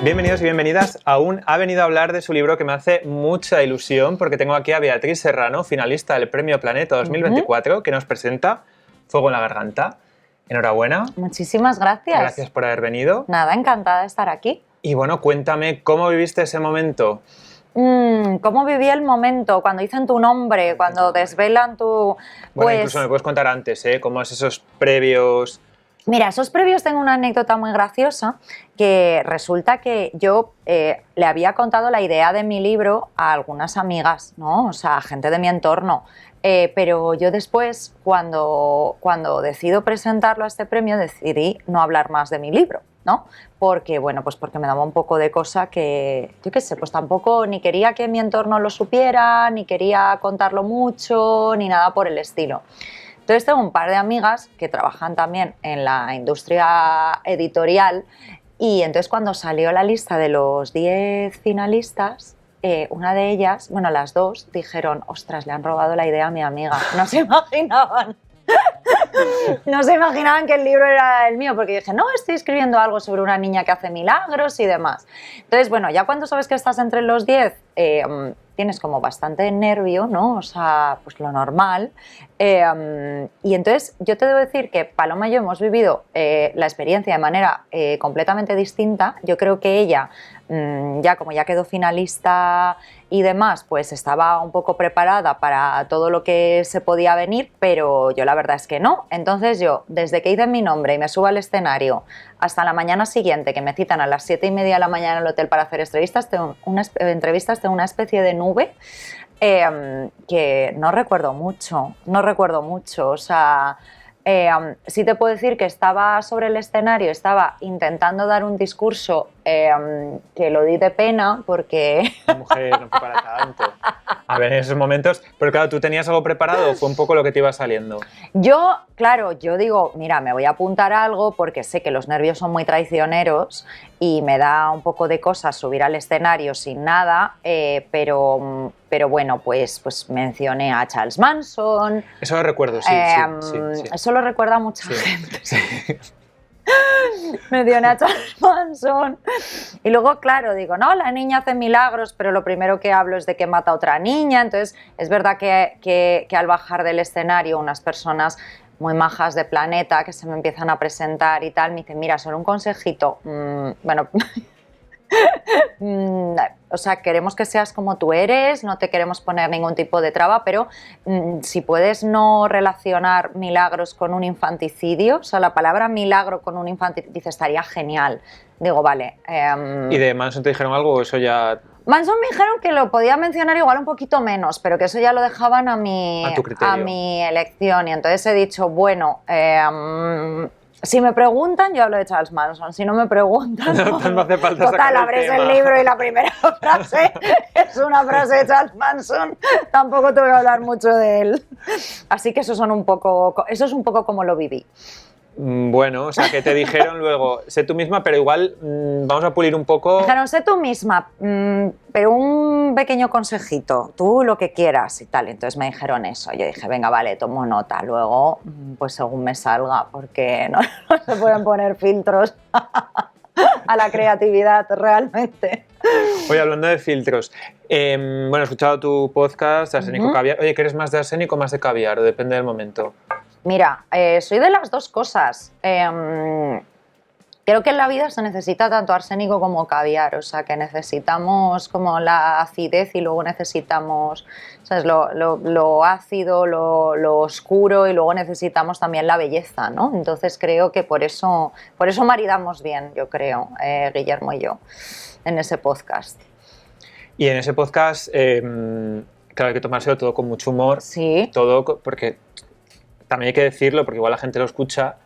Bienvenidos y bienvenidas a Ha venido a hablar de su libro que me hace mucha ilusión porque tengo aquí a Beatriz Serrano, finalista del Premio Planeta 2024, que nos presenta Fuego en la Garganta. Enhorabuena. Muchísimas gracias. Gracias por haber venido. Nada, encantada de estar aquí. Y bueno, cuéntame, ¿cómo viviste ese momento? ¿Cómo viví el momento? Cuando dicen tu nombre, cuando desvelan tu... Bueno, incluso me puedes contar antes, ¿eh? ¿Cómo es esos previos? Mira, esos previos tengo una anécdota muy graciosa, que resulta que yo le había contado la idea de mi libro a algunas amigas, ¿no? O sea, gente de mi entorno. Pero yo después, cuando decido presentarlo a este premio, decidí no hablar más de mi libro, ¿no? Porque, bueno, pues porque me daba un poco de cosa que, yo qué sé, pues tampoco ni quería que mi entorno lo supiera, ni quería contarlo mucho, ni nada por el estilo. Entonces tengo un par de amigas que trabajan también en la industria editorial y entonces cuando salió la lista de los 10 finalistas, una de ellas, bueno, las dos, dijeron, ostras, le han robado la idea a mi amiga. No se imaginaban. No se imaginaban que el libro era el mío, porque dije, no, estoy escribiendo algo sobre una niña que hace milagros y demás. Entonces, bueno, ya cuando sabes que estás entre los 10, tienes como bastante nervio, ¿no? O sea, pues lo normal. Y entonces yo te debo decir que Paloma y yo hemos vivido la experiencia de manera completamente distinta. Yo creo que ella, ya quedó finalista y demás, pues estaba un poco preparada para todo lo que se podía venir, pero yo la verdad es que no. Entonces yo, desde que hice mi nombre y me subo al escenario hasta la mañana siguiente, que me citan a las 7:30 de la mañana en el hotel para hacer entrevistas, tengo una especie de nube que no recuerdo mucho, o sea... sí te puedo decir que estaba sobre el escenario, estaba intentando dar un discurso que lo di de pena porque... La mujer no fue para tanto. A ver, en esos momentos... Pero claro, ¿tú tenías algo preparado o fue un poco lo que te iba saliendo? Yo digo, mira, me voy a apuntar a algo porque sé que los nervios son muy traicioneros y me da un poco de cosas subir al escenario sin nada, pero bueno, pues mencioné a Charles Manson. Eso lo recuerdo, sí. Eso lo recuerda mucha gente. Sí. Mencioné a Charles Manson. Y luego, claro, digo, no, la niña hace milagros, pero lo primero que hablo es de que mata a otra niña. Entonces, es verdad que al bajar del escenario unas personas muy majas de Planeta que se me empiezan a presentar y tal, me dicen, mira, solo un consejito. Bueno... O sea, queremos que seas como tú eres, no te queremos poner ningún tipo de traba, pero si puedes no relacionar milagros con un infanticidio, o sea, la palabra milagro con un infanticidio, dice, estaría genial. Digo, vale. ¿Y de Manson te dijeron algo o eso ya...? Manson me dijeron que lo podía mencionar igual un poquito menos, pero que eso ya lo dejaban a tu criterio. a mi elección. Y entonces he dicho, bueno... si me preguntan, yo hablo de Charles Manson. Si no me preguntan, no hace falta total, abres el libro y la primera frase es una frase de Charles Manson. Tampoco te voy a hablar mucho de él. Así que eso es un poco como lo viví. Bueno, o sea, que te dijeron luego, sé tú misma, pero igual vamos a pulir un poco... Dijeron, sé tú misma, pero un pequeño consejito, tú lo que quieras y tal. Entonces me dijeron eso. Yo dije, venga, vale, tomo nota. Luego, pues según me salga, porque no se pueden poner filtros a la creatividad realmente. Oye, hablando de filtros, bueno, he escuchado tu podcast, Arsénico Caviar. Oye, ¿que eres más de arsénico o más de caviar? O depende del momento. Mira, soy de las dos cosas. Creo que en la vida se necesita tanto arsénico como caviar, o sea que necesitamos como la acidez y luego necesitamos, ¿sabes? Lo ácido, lo oscuro y luego necesitamos también la belleza, ¿no? Entonces creo que por eso maridamos bien, yo creo, Guillermo y yo, en ese podcast. Y en ese podcast, claro, hay que tomárselo todo con mucho humor. Sí. Todo, porque también hay que decirlo, porque igual la gente lo escucha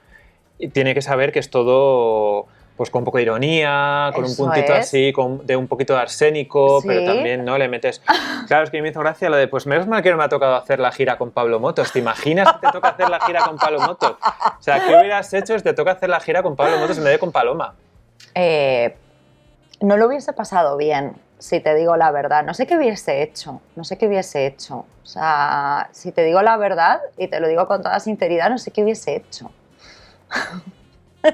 y tiene que saber que es todo pues con un poco de ironía, con un puntito así, de un poquito de arsénico, ¿Sí? Pero también no le metes... Claro, es que me hizo gracia lo de, pues menos mal que no me ha tocado hacer la gira con Pablo Motos. ¿Te imaginas que te toca hacer la gira con Pablo Motos? O sea, ¿qué hubieras hecho si te toca hacer la gira con Pablo Motos en vez de con Paloma? No lo hubiese pasado bien, si te digo la verdad. No sé qué hubiese hecho. O sea, si te digo la verdad, y te lo digo con toda sinceridad, no sé qué hubiese hecho.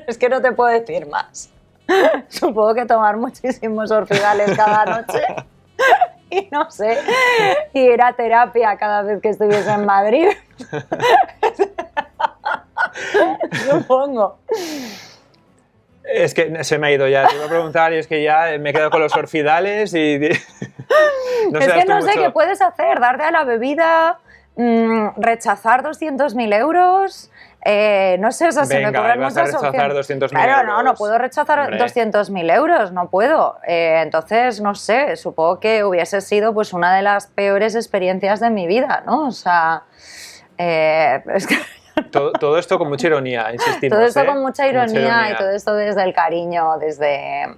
Es que no te puedo decir más. Supongo que tomar muchísimos orfidales cada noche y no sé, ir a terapia cada vez que estuviese en Madrid. Supongo. Es que se me ha ido ya, te iba a preguntar y es que ya me he quedado con los orfidales y... No es que no sé qué puedes hacer, darte a la bebida, rechazar 200.000 euros, no sé, o sea, se me ocurren muchas opciones. 200.000 claro, euros. No puedo rechazar 200.000 euros, no puedo. Entonces, no sé, supongo que hubiese sido pues una de las peores experiencias de mi vida, ¿no? O sea, es que... Todo esto con mucha ironía, insistimos. Todo esto con mucha ironía y todo esto desde el cariño, desde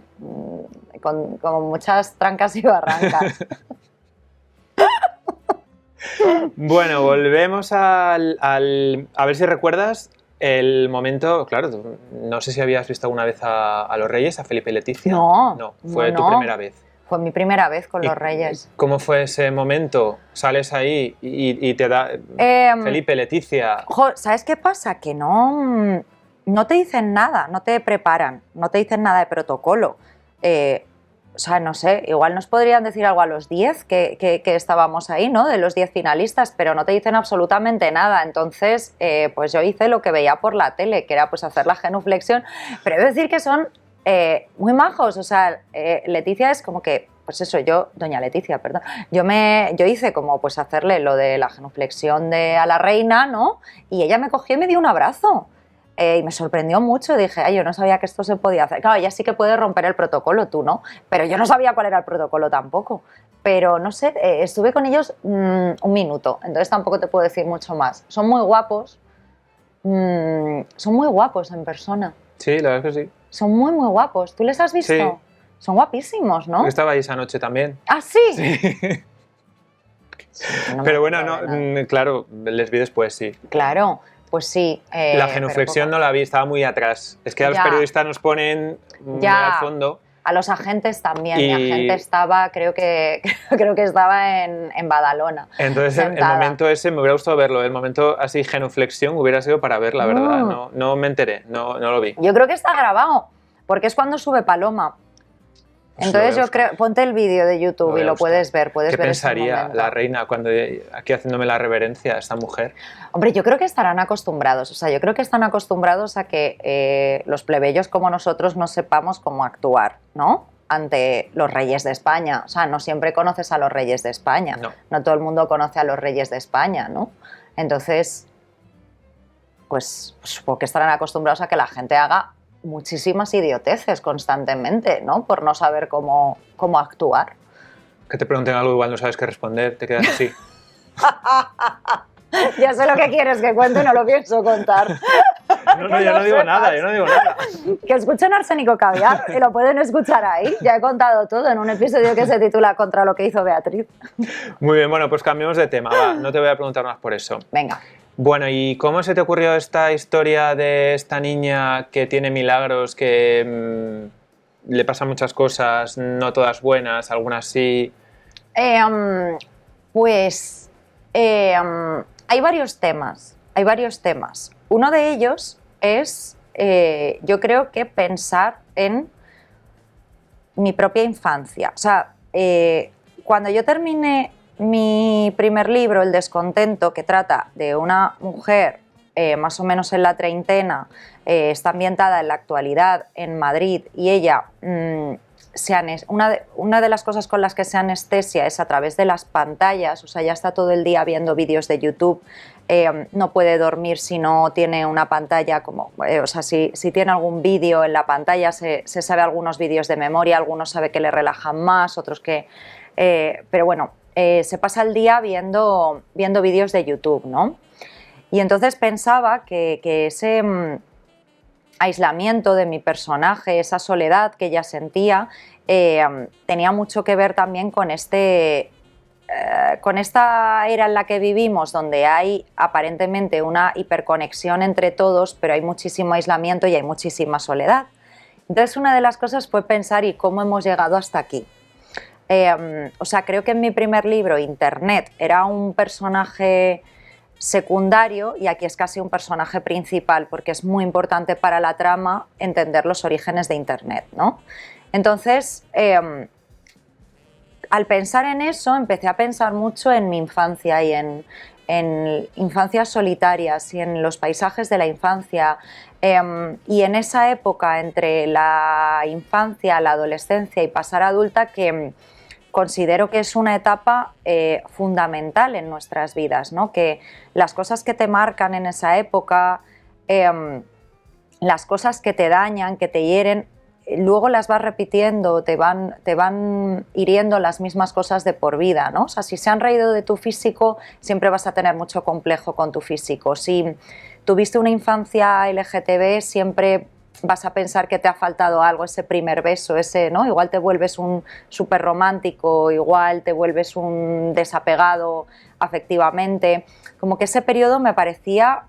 con muchas trancas y barrancas. Bueno, volvemos a ver si recuerdas el momento, claro, no sé si habías visto alguna vez a los Reyes, a Felipe y Leticia. No, fue tu primera vez. Fue mi primera vez con los Reyes. ¿Cómo fue ese momento? Sales ahí y te da Felipe, Leticia. ¿Sabes qué pasa? Que no te dicen nada, no te preparan, no te dicen nada de protocolo. O sea, no sé, igual nos podrían decir algo a los 10 que estábamos ahí, ¿no? De los 10 finalistas, pero no te dicen absolutamente nada. Entonces, pues yo hice lo que veía por la tele, que era pues hacer la genuflexión. Pero he de decir que son muy majos, o sea, Leticia es como que, pues eso, doña Leticia, perdón, yo hice como pues hacerle lo de la genuflexión a la reina, ¿no? Y ella me cogió y me dio un abrazo. Y me sorprendió mucho, dije, ay, yo no sabía que esto se podía hacer. Claro, ella sí que puede romper el protocolo, tú no, pero yo no sabía cuál era el protocolo tampoco. Pero no sé, estuve con ellos un minuto, entonces tampoco te puedo decir mucho más. Son muy guapos en persona. Sí, la verdad es que sí. Son muy, muy guapos. ¿Tú les has visto? Sí. Son guapísimos, ¿no? Yo estaba ahí esa noche también. ¿Ah, sí? Sí. No pero bueno, no, claro, les vi después, sí. Claro. Pues sí. La genuflexión no la vi, estaba muy atrás. Es que a los periodistas nos ponen muy al fondo. A los agentes también. Mi agente estaba, creo que estaba en Badalona. Entonces sentada. El momento ese me hubiera gustado verlo. El momento así genuflexión hubiera sido para ver, la verdad. No me enteré, no lo vi. Yo creo que está grabado, porque es cuando sube Paloma. Entonces yo creo, ponte el vídeo de YouTube y lo puedes ver. ¿Qué pensaría la reina cuando aquí haciéndome la reverencia a esta mujer? Hombre, yo creo que estarán acostumbrados. O sea, yo creo que están acostumbrados a que los plebeyos como nosotros no sepamos cómo actuar, ¿no? Ante los reyes de España. O sea, no siempre conoces a los reyes de España. No todo el mundo conoce a los reyes de España, ¿no? Entonces, pues supongo que estarán acostumbrados a que la gente haga muchísimas idioteces constantemente, ¿no? Por no saber cómo actuar. Que te pregunten algo igual no sabes qué responder, te quedas así. Ya sé lo que quieres que cuente, no lo pienso contar. No, yo no digo nada. Que escuchen Arsénico Caviar y lo pueden escuchar ahí. Ya he contado todo en un episodio que se titula Contra lo que hizo Beatriz. Muy bien, bueno, pues cambiemos de tema, va. No te voy a preguntar más por eso. Venga. Bueno, ¿y cómo se te ocurrió esta historia de esta niña que tiene milagros, que le pasan muchas cosas, no todas buenas, algunas sí? Hay varios temas. Uno de ellos es, yo creo que pensar en mi propia infancia. O sea, cuando yo terminé mi primer libro, El descontento, que trata de una mujer más o menos en la treintena, está ambientada en la actualidad en Madrid y ella, una de las cosas con las que se anestesia es a través de las pantallas, o sea, ya está todo el día viendo vídeos de YouTube, no puede dormir si no tiene una pantalla, o sea, si tiene algún vídeo en la pantalla, se sabe algunos vídeos de memoria, algunos sabe que le relajan más, otros que... pero bueno, se pasa el día viendo vídeos de YouTube, ¿no? Y entonces pensaba que ese aislamiento de mi personaje, esa soledad que ella sentía, tenía mucho que ver también con esta era en la que vivimos, donde hay aparentemente una hiperconexión entre todos, pero hay muchísimo aislamiento y hay muchísima soledad. Entonces una de las cosas fue pensar, ¿y cómo hemos llegado hasta aquí? O sea, creo que en mi primer libro, Internet, era un personaje secundario y aquí es casi un personaje principal porque es muy importante para la trama entender los orígenes de Internet, ¿no? Entonces, al pensar en eso, empecé a pensar mucho en mi infancia y en infancias solitarias y en los paisajes de la infancia. Y en esa época, entre la infancia, la adolescencia y pasar a adulta, que considero que es una etapa fundamental en nuestras vidas, ¿no? Que las cosas que te marcan en esa época, las cosas que te dañan, que te hieren, luego las vas repitiendo, te van hiriendo las mismas cosas de por vida, ¿no? O sea, si se han reído de tu físico, siempre vas a tener mucho complejo con tu físico. Si tuviste una infancia LGTB, siempre vas a pensar que te ha faltado algo, ese primer beso, ese, ¿no? Igual te vuelves un súper romántico, igual te vuelves un desapegado afectivamente. Como que ese periodo me parecía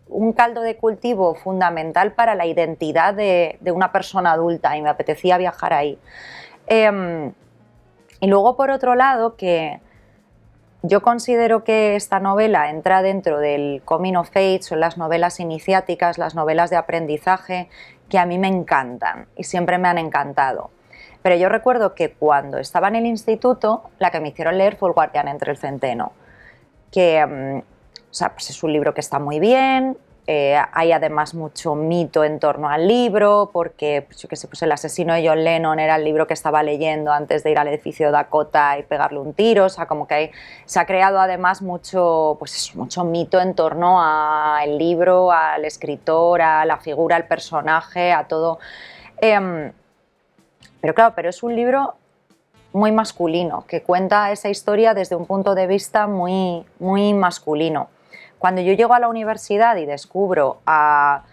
un caldo de cultivo fundamental para la identidad de una persona adulta y me apetecía viajar ahí. Y luego, por otro lado, que yo considero que esta novela entra dentro del coming of age, son las novelas iniciáticas, las novelas de aprendizaje, que a mí me encantan y siempre me han encantado. Pero yo recuerdo que cuando estaba en el instituto, la que me hicieron leer fue El guardián entre el centeno, que o sea, pues es un libro que está muy bien, hay además mucho mito en torno al libro, porque pues yo qué sé, pues El asesino de John Lennon era el libro que estaba leyendo antes de ir al edificio Dakota y pegarle un tiro, o sea, como que se ha creado además mucho, pues eso, mucho mito en torno al libro, al escritor, a la figura, al personaje, a todo. Pero claro, pero es un libro muy masculino, que cuenta esa historia desde un punto de vista muy, muy masculino. Cuando yo llego a la universidad y descubro a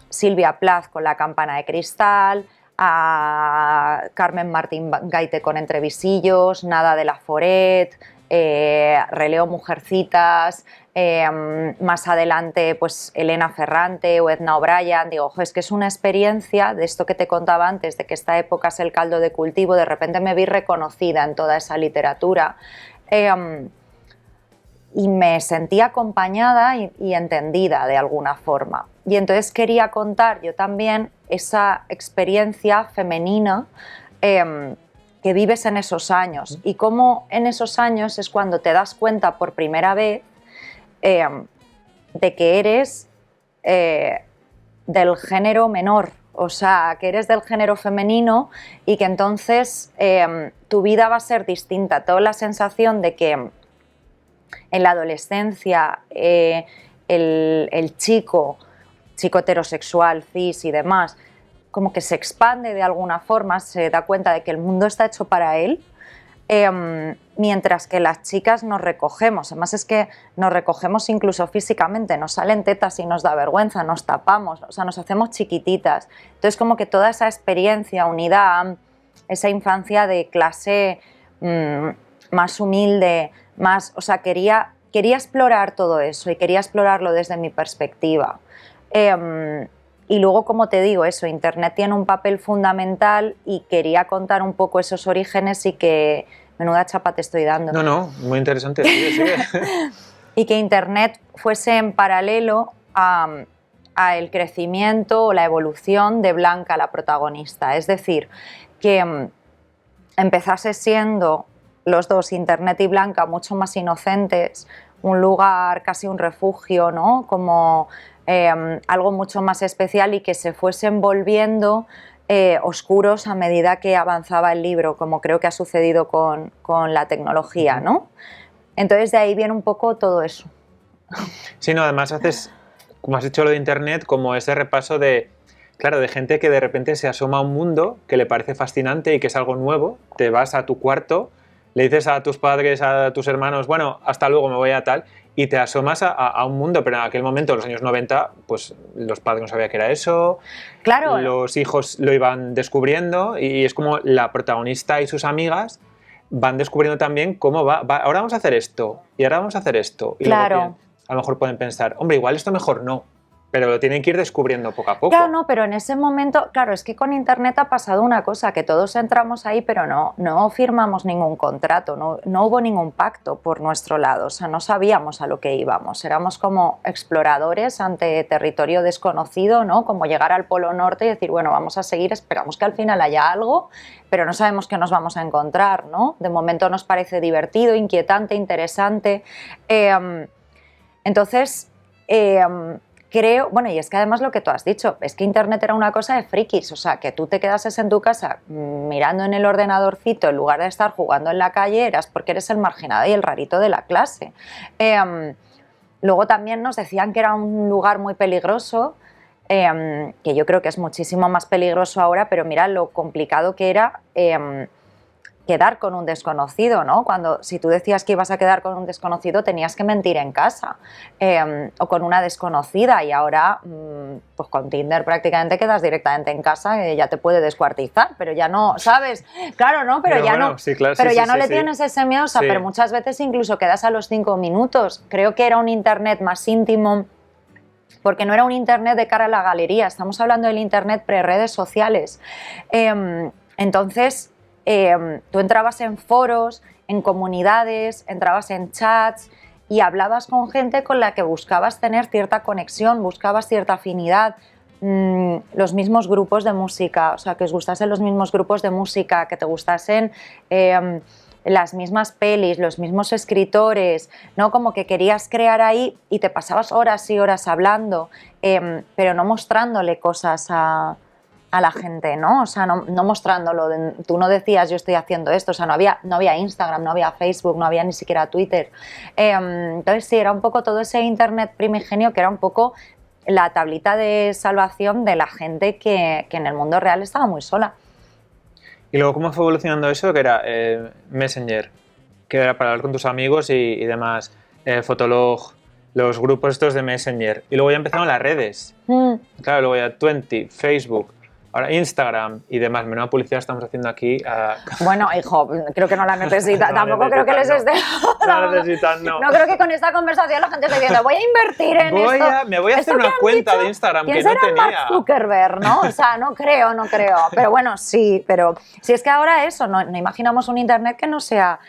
Silvia Plath con La campana de cristal, a Carmen Martín Gaite con Entrevisillos, Nada de la Foret, releo Mujercitas, más adelante pues Elena Ferrante o Edna O'Brien, digo, ojo, es que es una experiencia de esto que te contaba antes, de que esta época es el caldo de cultivo, de repente me vi reconocida en toda esa literatura. Y me sentí acompañada y entendida de alguna forma. Y entonces quería contar yo también esa experiencia femenina que vives en esos años y cómo en esos años es cuando te das cuenta por primera vez de que eres del género menor, o sea, que eres del género femenino y que entonces tu vida va a ser distinta. Tengo la sensación de que en la adolescencia el chico heterosexual, cis y demás, como que se expande de alguna forma, se da cuenta de que el mundo está hecho para él, mientras que las chicas nos recogemos, además es que nos recogemos incluso físicamente, nos salen tetas y nos da vergüenza, nos tapamos, o sea, nos hacemos chiquititas. Entonces como que toda esa experiencia unida a esa infancia de clase más humilde, más, o sea, quería explorar todo eso y quería explorarlo desde mi perspectiva. Y luego, como te digo, eso, Internet tiene un papel fundamental y quería contar un poco esos orígenes y que, menuda chapa te estoy dando. No, muy interesante, sigue. Y que Internet fuese en paralelo a el crecimiento o la evolución de Blanca, la protagonista. Es decir, que empezase siendo los dos, Internet y Blanca, mucho más inocentes, un lugar, casi un refugio, ¿no? Como algo mucho más especial y que se fuesen volviendo oscuros a medida que avanzaba el libro, como creo que ha sucedido con la tecnología, ¿no? Entonces de ahí viene un poco todo eso. Sí, no, además haces, como has dicho lo de Internet, como ese repaso de, claro, de gente que de repente se asoma a un mundo que le parece fascinante y que es algo nuevo, te vas a tu cuarto, le dices a tus padres, a tus hermanos, bueno, hasta luego, me voy a tal, y te asomas a un mundo, pero en aquel momento, en los años 90, pues los padres no sabían qué era eso, claro, los hijos lo iban descubriendo y es como la protagonista y sus amigas van descubriendo también cómo va, ahora vamos a hacer esto, y ahora vamos a hacer esto, y claro. luego a lo mejor pueden pensar, hombre, igual esto mejor no. Pero lo tienen que ir descubriendo poco a poco. Claro, no, pero en ese momento, claro, es que con Internet ha pasado una cosa, que todos entramos ahí, pero no firmamos ningún contrato, no hubo ningún pacto por nuestro lado, o sea, no sabíamos a lo que íbamos, éramos como exploradores ante territorio desconocido, ¿no? Como llegar al Polo Norte y decir, bueno, vamos a seguir, esperamos que al final haya algo, pero no sabemos qué nos vamos a encontrar, ¿no? De momento nos parece divertido, inquietante, interesante. Entonces, creo, bueno, y es que además lo que tú has dicho, es que Internet era una cosa de frikis, o sea, que tú te quedases en tu casa mirando en el ordenadorcito en lugar de estar jugando en la calle, eras porque eres el marginado y el rarito de la clase. Luego también nos decían que era un lugar muy peligroso, que yo creo que es muchísimo más peligroso ahora, pero mira lo complicado que era quedar con un desconocido, ¿no? Cuando, si tú decías que ibas a quedar con un desconocido, tenías que mentir en casa, o con una desconocida, y ahora, pues con Tinder prácticamente quedas directamente en casa, y ya te puede descuartizar, pero ya no, ¿sabes? Claro, ¿no? Pero ya bueno, no, sí, claro, pero sí, ya sí, no sí, le sí. tienes ese miedo, o sea, pero muchas veces incluso quedas a los 5 minutos. Creo que era un Internet más íntimo, porque no era un Internet de cara a la galería, estamos hablando del Internet pre-redes sociales. Entonces, tú entrabas en foros, en comunidades, entrabas en chats y hablabas con gente con la que buscabas tener cierta conexión, buscabas cierta afinidad, los mismos grupos de música, o sea, que os gustasen los mismos grupos de música, que te gustasen las mismas pelis, los mismos escritores, ¿no? Como que querías crear ahí y te pasabas horas y horas hablando, pero no mostrándole cosas a la gente, ¿no? O sea, no mostrándolo. Tú no decías yo estoy haciendo esto, o sea, no había Instagram, no había Facebook, no había ni siquiera Twitter. Entonces sí, era un poco todo ese Internet primigenio que era un poco la tablita de salvación de la gente que en el mundo real estaba muy sola. ¿Y luego cómo fue evolucionando eso? Que era Messenger, que era para hablar con tus amigos y demás, Fotolog, los grupos estos de Messenger. Y luego ya empezaron las redes. Claro, luego ya 20, Facebook, ahora Instagram y demás. Menuda publicidad estamos haciendo aquí. Bueno, hijo, creo que no la necesita. Tampoco creo que les esté... No necesitan, no. No creo que con esta conversación la gente esté diciendo voy a invertir en esto. Me voy a hacer una cuenta de Instagram que no tenía. Mark Zuckerberg, ¿no? O sea, no creo. Pero bueno, sí, pero si es que ahora eso, no imaginamos un Internet que no sea...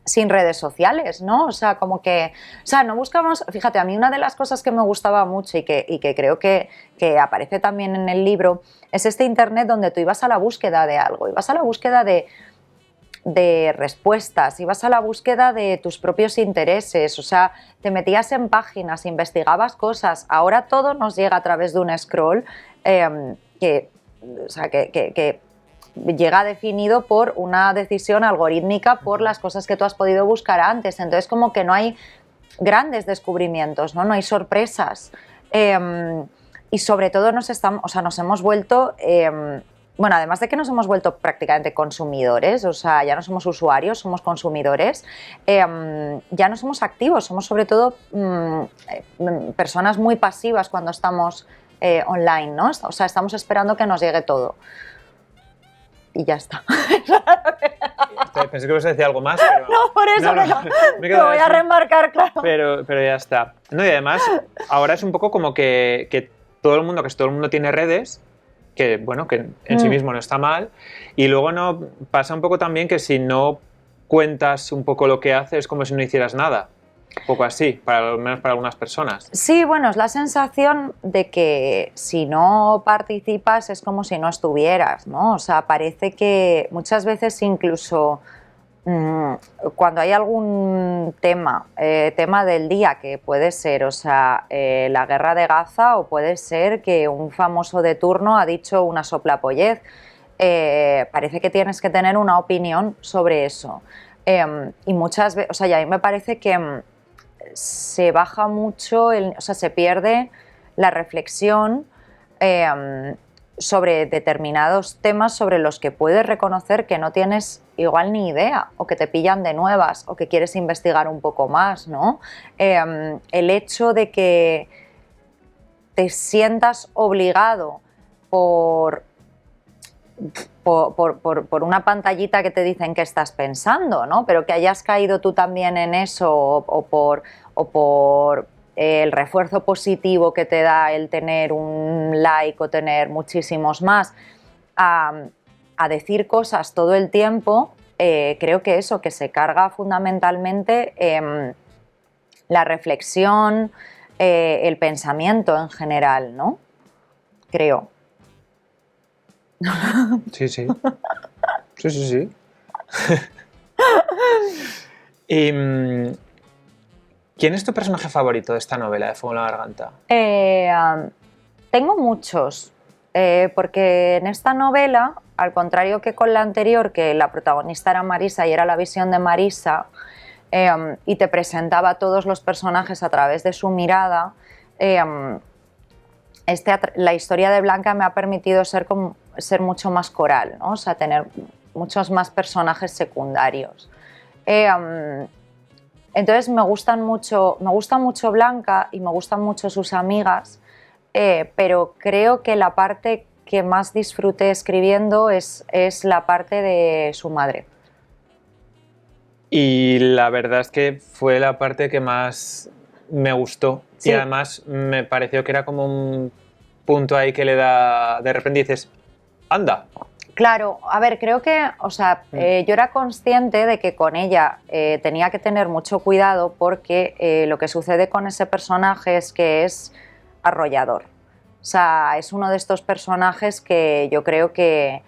sin redes sociales, ¿no? O sea, como que... O sea, no buscamos... Fíjate, a mí una de las cosas que me gustaba mucho y que creo que aparece también en el libro es este Internet donde tú ibas a la búsqueda de algo, ibas a la búsqueda de respuestas, ibas a la búsqueda de tus propios intereses, o sea, te metías en páginas, investigabas cosas. Ahora todo nos llega a través de un scroll que llega definido por una decisión algorítmica por las cosas que tú has podido buscar antes. Entonces, como que no hay grandes descubrimientos, no hay sorpresas. Y sobre todo nos hemos vuelto... bueno, además de que nos hemos vuelto prácticamente consumidores, o sea, ya no somos usuarios, somos consumidores, ya no somos activos, somos sobre todo personas muy pasivas cuando estamos online, ¿no? O sea, estamos esperando que nos llegue todo. Y ya está. Pensé que ibas a decir algo más, pero... No, por eso me voy a remarcar, claro. Pero ya está. No, y además, ahora es un poco como que todo el mundo tiene redes, que bueno, que en sí mismo no está mal, y luego no pasa un poco también que si no cuentas un poco lo que haces es como si no hicieras nada. Un poco así, al menos para algunas personas. Sí, bueno, es la sensación de que si no participas es como si no estuvieras, ¿no? O sea, parece que muchas veces incluso cuando hay algún tema del día que puede ser, o sea, la guerra de Gaza, o puede ser que un famoso de turno ha dicho una soplapollez, parece que tienes que tener una opinión sobre eso. Y muchas veces, o sea, y a mí me parece que se baja mucho, o sea, se pierde la reflexión sobre determinados temas sobre los que puedes reconocer que no tienes igual ni idea, o que te pillan de nuevas, o que quieres investigar un poco más, ¿no? El hecho de que te sientas obligado por una pantallita que te dicen que estás pensando, ¿no? Pero que hayas caído tú también en eso, o por el refuerzo positivo que te da el tener un like o tener muchísimos más, a decir cosas todo el tiempo, creo que eso, que se carga fundamentalmente la reflexión, el pensamiento en general, ¿no? Creo. Sí, sí. Sí, sí, sí. Y, ¿quién es tu personaje favorito de esta novela de Fuego en la Garganta? Tengo muchos, porque en esta novela, al contrario que con la anterior, que la protagonista era Marisa y era la visión de Marisa, y te presentaba a todos los personajes a través de su mirada, la historia de Blanca me ha permitido ser mucho más coral, ¿no? O sea, tener muchos más personajes secundarios. Entonces me gusta mucho Blanca y me gustan mucho sus amigas, pero creo que la parte que más disfruté escribiendo es la parte de su madre. Y la verdad es que fue la parte que más me gustó. Sí. Y además me pareció que era como un punto ahí que le da, de repente dices, anda. Claro, a ver, creo que, o sea, yo era consciente de que con ella tenía que tener mucho cuidado porque lo que sucede con ese personaje es que es arrollador. O sea, es uno de estos personajes que yo creo que,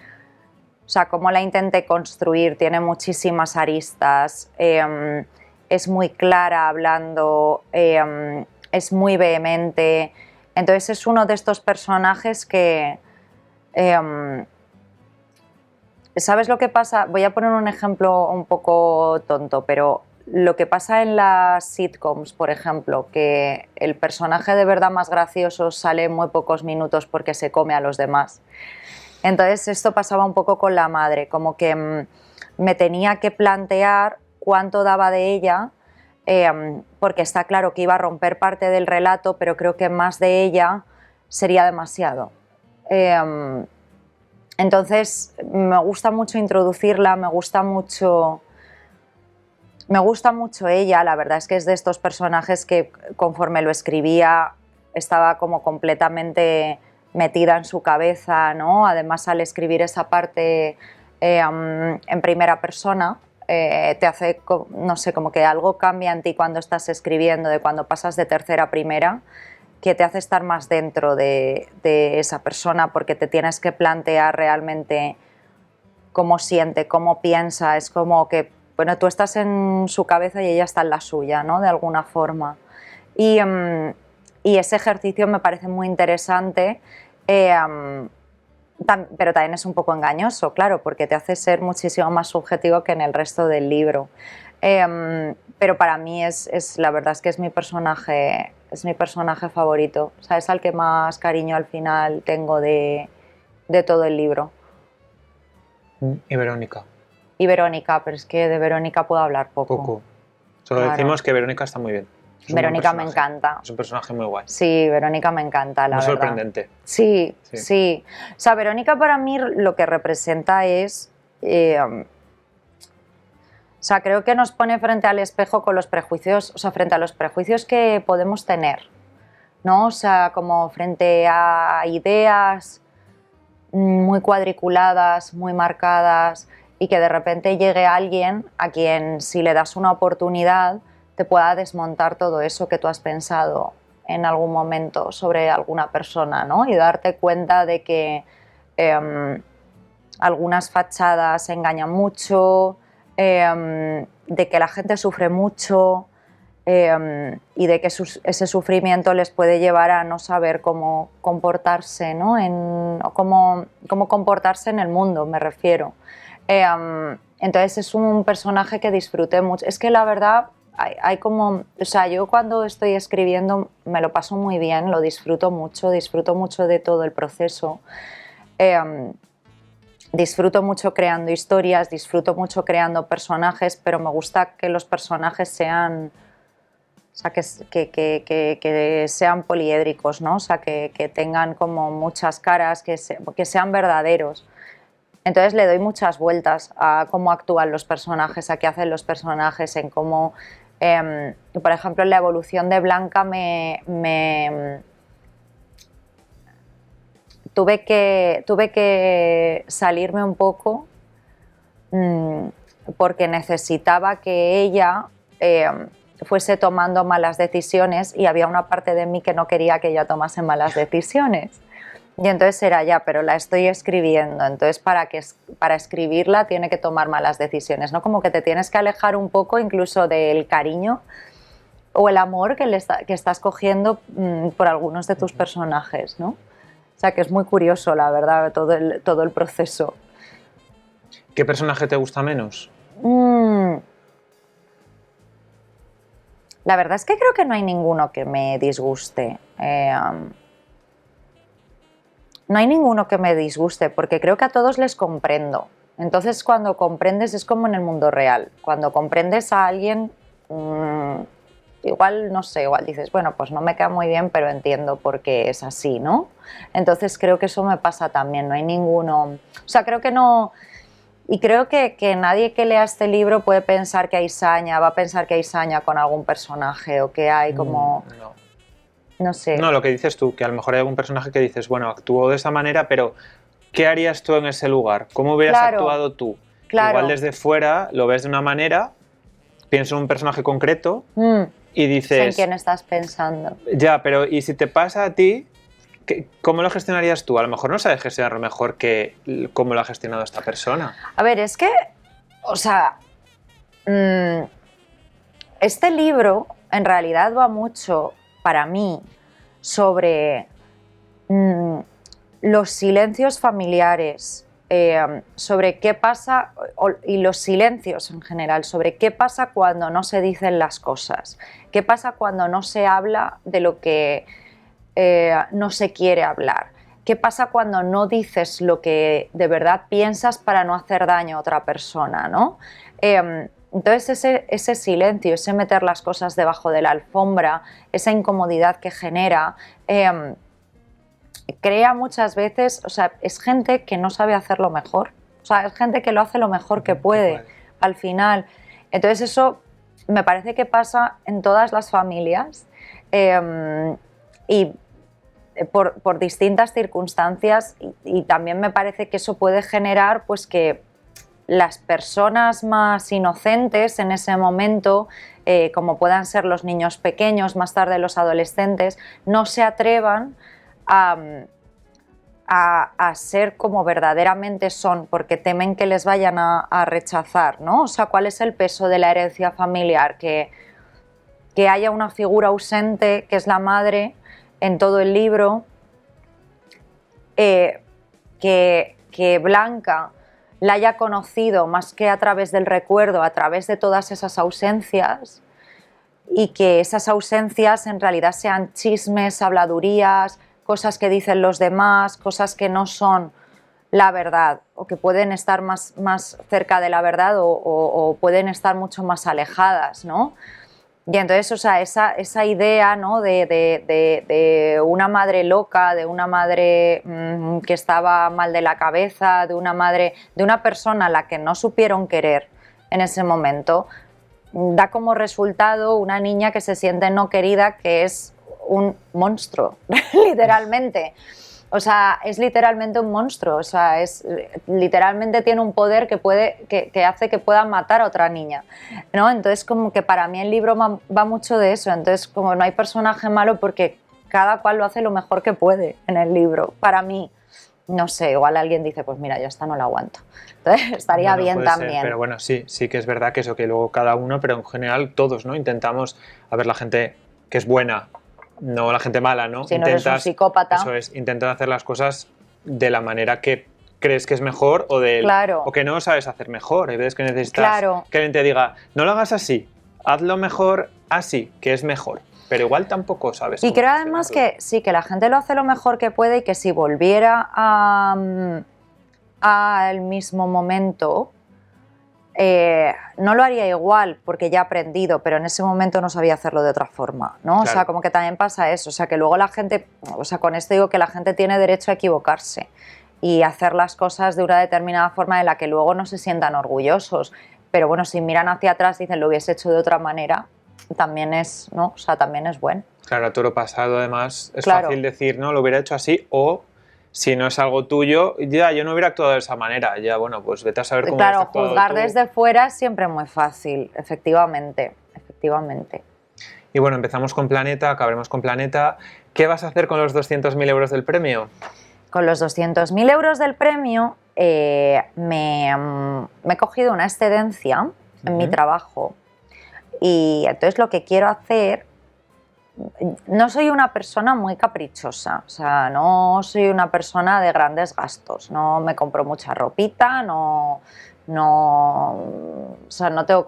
o sea, como la intenté construir, tiene muchísimas aristas, es muy clara hablando, es muy vehemente. Entonces es uno de estos personajes que... ¿sabes lo que pasa? Voy a poner un ejemplo un poco tonto, pero lo que pasa en las sitcoms, por ejemplo, que el personaje de verdad más gracioso sale en muy pocos minutos porque se come a los demás. Entonces esto pasaba un poco con la madre, como que me tenía que plantear cuánto daba de ella, porque está claro que iba a romper parte del relato, pero creo que más de ella sería demasiado. Entonces me gusta mucho introducirla, me gusta mucho ella, la verdad es que es de estos personajes que conforme lo escribía estaba como completamente metida en su cabeza, ¿no? Además al escribir esa parte en primera persona te hace, no sé, como que algo cambia en ti cuando estás escribiendo, de cuando pasas de tercera a primera, que te hace estar más dentro de esa persona porque te tienes que plantear realmente cómo siente, cómo piensa, es como que, bueno, tú estás en su cabeza y ella está en la suya, ¿no? De alguna forma. Y ese ejercicio me parece muy interesante, pero también es un poco engañoso, claro, porque te hace ser muchísimo más subjetivo que en el resto del libro. Pero para mí la verdad es que es mi personaje favorito, o sea, es al que más cariño al final tengo de todo el libro. Y Verónica. Y Verónica, pero es que de Verónica puedo hablar poco. Poco. Solo decimos que Verónica está muy bien. Verónica me encanta. Es un personaje muy guay. Sí, Verónica me encanta, la verdad. Muy sorprendente. Sí. O sea, Verónica para mí lo que representa es... o sea, creo que nos pone frente al espejo con los prejuicios, o sea, frente a los prejuicios que podemos tener, ¿no? O sea, como frente a ideas muy cuadriculadas, muy marcadas, y que de repente llegue alguien a quien, si le das una oportunidad, te pueda desmontar todo eso que tú has pensado en algún momento sobre alguna persona, ¿no? Y darte cuenta de que algunas fachadas engañan mucho, de que la gente sufre mucho y de que ese sufrimiento les puede llevar a no saber cómo comportarse, ¿no? O cómo comportarse en el mundo, me refiero. Entonces es un personaje que disfruté mucho. Es que la verdad hay como... O sea, yo cuando estoy escribiendo me lo paso muy bien, lo disfruto mucho de todo el proceso. Disfruto mucho creando historias, disfruto mucho creando personajes, pero me gusta que los personajes sean... O sea, que sean poliédricos, ¿no? O sea, que tengan como muchas caras, que sean verdaderos. Entonces le doy muchas vueltas a cómo actúan los personajes, a qué hacen los personajes, en cómo Por ejemplo, en la evolución de Blanca tuve que salirme un poco porque necesitaba que ella fuese tomando malas decisiones y había una parte de mí que no quería que ella tomase malas decisiones. Y entonces era ya, pero la estoy escribiendo, entonces para escribirla tiene que tomar malas decisiones, ¿no? Como que te tienes que alejar un poco incluso del cariño o el amor que estás cogiendo por algunos de tus personajes, ¿no? O sea que es muy curioso, la verdad, todo el proceso. ¿Qué personaje te gusta menos? La verdad es que creo que no hay ninguno que me disguste. No hay ninguno que me disguste porque creo que a todos les comprendo. Entonces cuando comprendes es como en el mundo real. Cuando comprendes a alguien, igual, no sé, igual dices, bueno, pues no me queda muy bien, pero entiendo por qué es así, ¿no? Entonces creo que eso me pasa también, no hay ninguno... O sea, creo que no... Y creo que nadie que lea este libro puede pensar que hay saña, va a pensar que hay saña con algún personaje o que hay como... No sé. No, lo que dices tú, que a lo mejor hay algún personaje que dices, bueno, actuó de esa manera, pero ¿qué harías tú en ese lugar? ¿Cómo hubieras actuado tú? Claro. Igual desde fuera lo ves de una manera, pienso en un personaje concreto y dices... Sé en quién estás pensando. Ya, pero ¿y si te pasa a ti? ¿Cómo lo gestionarías tú? A lo mejor no sabes gestionarlo mejor que cómo lo ha gestionado esta persona. A ver, es que, o sea, este libro en realidad va mucho, para mí, sobre los silencios familiares, sobre qué pasa, y los silencios en general, sobre qué pasa cuando no se dicen las cosas, qué pasa cuando no se habla de lo que no se quiere hablar, qué pasa cuando no dices lo que de verdad piensas para no hacer daño a otra persona, ¿no? Entonces ese silencio, ese meter las cosas debajo de la alfombra, esa incomodidad que genera, crea muchas veces, o sea, es gente que no sabe hacerlo mejor, o sea, es gente que lo hace lo mejor que puede al final. Entonces eso me parece que pasa en todas las familias y por distintas circunstancias y también me parece que eso puede generar pues que las personas más inocentes en ese momento, como puedan ser los niños pequeños, más tarde los adolescentes, no se atrevan a ser como verdaderamente son, porque temen que les vayan a rechazar, ¿no? O sea, ¿cuál es el peso de la herencia familiar? Que haya una figura ausente, que es la madre, en todo el libro, que Blanca la haya conocido más que a través del recuerdo, a través de todas esas ausencias, y que esas ausencias en realidad sean chismes, habladurías, cosas que dicen los demás, cosas que no son la verdad o que pueden estar más cerca de la verdad o pueden estar mucho más alejadas, ¿no? Y entonces, o sea, esa idea, ¿no? de una madre loca, de una madre que estaba mal de la cabeza, de una persona a la que no supieron querer en ese momento, da como resultado una niña que se siente no querida, que es un monstruo, literalmente. O sea, es literalmente un monstruo, o sea, literalmente tiene un poder que hace que pueda matar a otra niña, ¿no? Entonces, como que para mí el libro va mucho de eso, entonces como no hay personaje malo porque cada cual lo hace lo mejor que puede en el libro, para mí. No sé, igual alguien dice, pues mira, yo esta no la aguanto. Entonces, estaría bien también. Ser, pero bueno, sí que es verdad que eso, que luego cada uno, pero en general todos, ¿no? Intentamos, a ver, la gente que es buena, no la gente mala, ¿no? Si no eres un psicópata. Eso es, intentas hacer las cosas de la manera que crees que es mejor o que no sabes hacer mejor. Hay veces que necesitas que alguien te diga, no lo hagas así, hazlo mejor así, que es mejor. Pero igual tampoco sabes. Y creo además que sí, que la gente lo hace lo mejor que puede y que si volviera al mismo momento, no lo haría igual porque ya he aprendido, pero en ese momento no sabía hacerlo de otra forma, ¿no? Claro. O sea, como que también pasa eso, o sea, que luego la gente, o sea, con esto digo que la gente tiene derecho a equivocarse y hacer las cosas de una determinada forma de la que luego no se sientan orgullosos, pero bueno, si miran hacia atrás y dicen lo hubiese hecho de otra manera, también es, ¿no? O sea, también es bueno. Claro, a toro pasado además es Claro. fácil decir, no, lo hubiera hecho así, o si no es algo tuyo, ya, yo no hubiera actuado de esa manera, ya, bueno, pues vete a saber cómo Claro, hubieras actuado juzgar tú. desde fuera es siempre muy fácil, efectivamente, efectivamente. Y bueno, empezamos con Planeta, acabaremos con Planeta. ¿Qué vas a hacer con los 200.000 euros del premio? Con los 200.000 euros del premio me he cogido una excedencia en mi trabajo y entonces lo que quiero hacer, no soy una persona muy caprichosa, o sea, no soy una persona de grandes gastos, no me compro mucha ropita, o sea, no tengo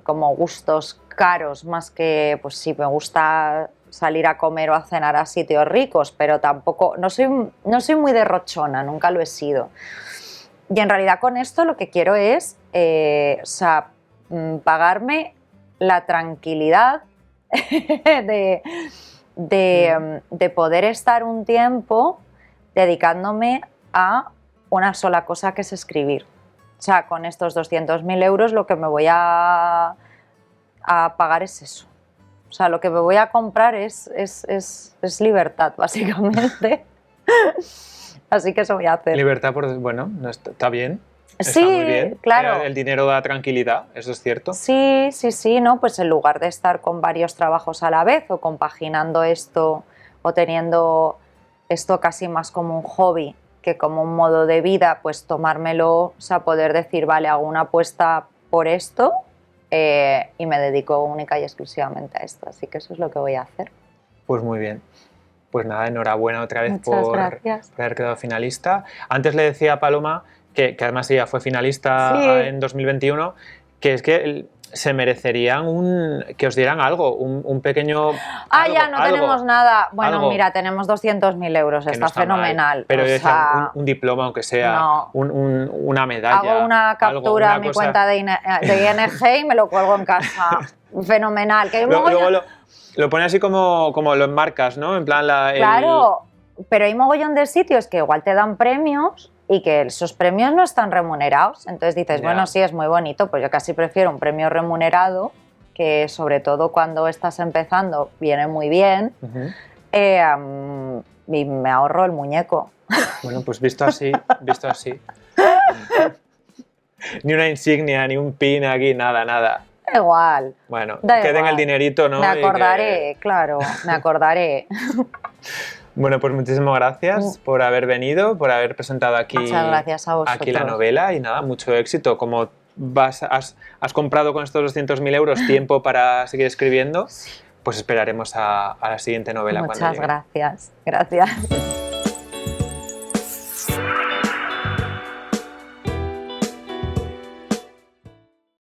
como gustos caros, más que, pues sí, me gusta salir a comer o a cenar a sitios ricos, pero tampoco, no soy muy derrochona, nunca lo he sido. Y en realidad con esto lo que quiero es, o sea, pagarme la tranquilidad de poder estar un tiempo dedicándome a una sola cosa, que es escribir. O sea, con estos 200.000 euros lo que me voy a pagar es eso. O sea, lo que me voy a comprar es libertad, básicamente. Así que eso voy a hacer. Libertad, bueno, no está bien. Está Sí, muy bien. claro. El dinero da tranquilidad, eso es cierto. Sí, ¿no? Pues en lugar de estar con varios trabajos a la vez o compaginando esto o teniendo esto casi más como un hobby que como un modo de vida, pues tomármelo, o sea, poder decir, vale, hago una apuesta por esto y me dedico única y exclusivamente a esto. Así que eso es lo que voy a hacer. Pues muy bien. Pues nada, enhorabuena otra vez por haber quedado finalista. Antes le decía a Paloma, que además ella fue finalista en 2021, que es que se merecerían que os dieran algo, un pequeño... Ya no tenemos nada. Bueno, algo. Mira, tenemos 200.000 euros, está fenomenal. Mal, pero un diploma, aunque sea, no. una medalla. Hago una captura a mi cuenta de ING y me lo cuelgo en casa. Fenomenal. Que luego lo pone así como lo enmarcas, ¿no? En plan Claro, pero hay mogollón de sitios que igual te dan premios y que esos premios no están remunerados. Entonces dices, bueno, sí, es muy bonito, pues yo casi prefiero un premio remunerado, que sobre todo cuando estás empezando viene muy bien, y me ahorro el muñeco. Bueno, pues visto así. Ni una insignia, ni un pin aquí, nada. Da igual. Bueno, da que den igual. el dinerito, ¿no? Me acordaré, claro, me acordaré. Bueno, pues muchísimas gracias por haber venido, por haber presentado aquí, muchas gracias a vosotros. Aquí la novela y nada, mucho éxito. Como has comprado con estos 200.000 euros tiempo para seguir escribiendo, pues esperaremos a la siguiente novela. Muchas gracias.